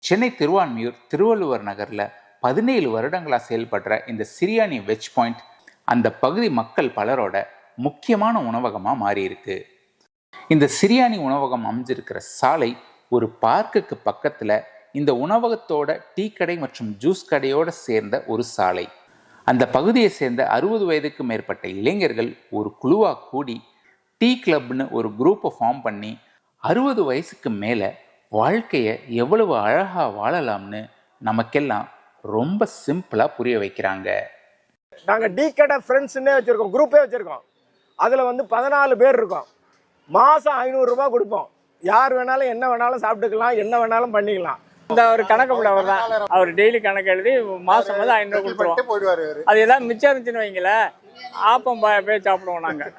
சென்னை திருவான்மியூர் திருவள்ளுவர் நகரில் 17 வருடங்களாக செயல்படுற இந்த சிரியானி வெஜ் பாயிண்ட் அந்த பகுதி மக்கள் பலரோட முக்கியமான உணவகமாக மாறியிருக்கு. இந்த சிரியானி உணவகம் அமைஞ்சிருக்கிற சாலை ஒரு பார்க்குக்கு பக்கத்தில் இந்த உணவகத்தோட டீ கடை மற்றும் ஜூஸ் கடையோடு சேர்ந்த ஒரு சாலை. அந்த பகுதியை சேர்ந்த 60 வயதுக்கு மேற்பட்ட இளைஞர்கள் ஒரு குழுவாக கூடி டீ கிளப்னு ஒரு குரூப்பை ஃபார்ம் பண்ணி 60 வயசுக்கு மேலே வாழ்க்கையை எவ்வளவு அழகாக வாழலாம்னு நமக்கெல்லாம் ரொம்ப சிம்பிளாக புரிய வைக்கிறாங்க. நாங்கள் டீ கடை ஃப்ரெண்ட்ஸ்ன்னே வச்சுருக்கோம், குரூப்பே வச்சுருக்கோம். அதில் 14 பேர் இருக்கோம். மாதம் 500 ரூபா கொடுப்போம். யார் வேணாலும் என்ன வேணாலும் சாப்பிட்டுக்கலாம், என்ன வேணாலும் பண்ணிக்கலாம். இந்த ஒரு கணக்கு போட அவர் தான், அவர் டெய்லி கணக்கு எழுதி மாதம் 500 கொடுத்துருவோம். அது ஏதாவது மிச்சம் இருந்துச்சுன்னு வைங்களேன், ஆப்பம் போய் சாப்பிடுவோம் நாங்கள்.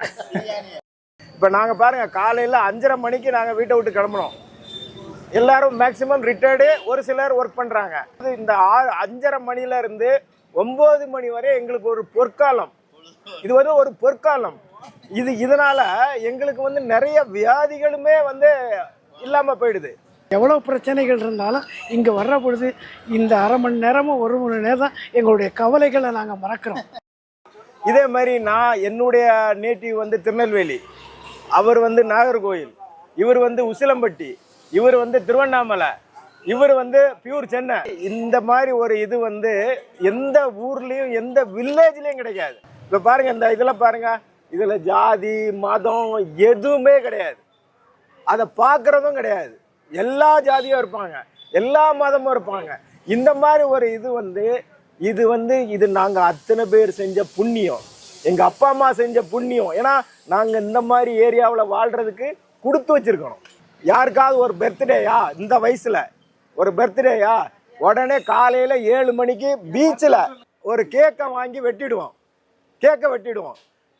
இப்போ நாங்கள் பாருங்கள், காலையில் 5:30 மணிக்கு நாங்கள் வீட்டை விட்டு கிளம்புனோம். எல்லாரும் மேக்சிமம் ரிட்டையர்டு, ஒரு சிலர் ஒர்க் பண்ணுறாங்க. இந்த 5:30 மணிலேருந்து 9 மணி வரை எங்களுக்கு ஒரு பொற்காலம். இது ஒரு பொற்காலம். இதனால எங்களுக்கு நிறைய வியாதிகளுமே இல்லாமல் போயிடுது. எவ்வளோ பிரச்சனைகள் இருந்தாலும் இங்கே வர்ற பொழுது இந்த அரை மணி நேரமும் 1 மணி நேரம் தான் எங்களுடைய கவலைகளை நாங்கள் மறக்கிறோம். இதே மாதிரி நான் என்னுடைய நேட்டிவ் திருநெல்வேலி, அவர் நாகர்கோயில், இவர் உசிலம்பட்டி, இவர் திருவண்ணாமலை, இவர் பியூர் சென்னை. இந்த மாதிரி ஒரு இது எந்த ஊர்லேயும் எந்த வில்லேஜ்லேயும் கிடைக்காது. இப்போ பாருங்க, இந்த இதில் பாருங்க, இதில் ஜாதி மதம் எதுவுமே கிடையாது. அதை பார்க்குறதும் கிடையாது. எல்லா ஜாதியும் இருப்பாங்க, எல்லா மதமும் இருப்பாங்க. இந்த மாதிரி ஒரு இது நாங்கள் அத்தனை பேர் செஞ்ச புண்ணியம், எங்கள் அப்பா அம்மா செஞ்ச புண்ணியம். ஏன்னா நாங்கள் இந்த மாதிரி ஏரியாவில் வாழ்கிறதுக்கு கொடுத்து வச்சுருக்கணும். யாருக்காவது ஒரு பர்த்டேயா, இந்த வயசில் ஒரு பர்த்டேயா, உடனே காலையில் 7 மணிக்கு பீச்சில் ஒரு கேக்கை வாங்கி வெட்டிடுவோம்.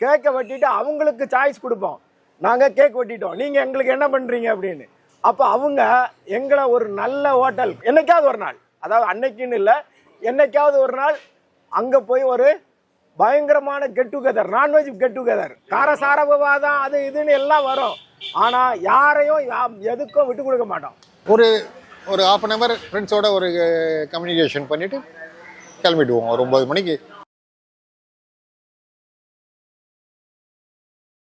கேக்கை வெட்டிட்டு அவங்களுக்கு சாய்ஸ் கொடுப்போம். நாங்கள் கேக் வெட்டிட்டோம், நீங்கள் எங்களுக்கு என்ன பண்ணுறீங்க அப்படின்னு. அப்போ அவங்க எங்களை ஒரு நல்ல ஹோட்டல் என்னைக்காவது ஒரு நாள், அதாவது அன்னைக்குன்னு இல்லை, என்னைக்காவது ஒரு நாள் அங்கே போய் ஒரு பயங்கரமான get together, non veg get together, காரசார விவாதம் அது இதுன்னு எல்லாம் வரும். ஆனால் யாரையும் எதுக்கும் விட்டு கொடுக்க மாட்டோம். ஒரு 1/2 hour ஃப்ரெண்ட்ஸோட ஒரு கம்யூனிகேஷன் பண்ணிவிட்டு கிளம்பிடுவோம். ஒரு 9 மணிக்கு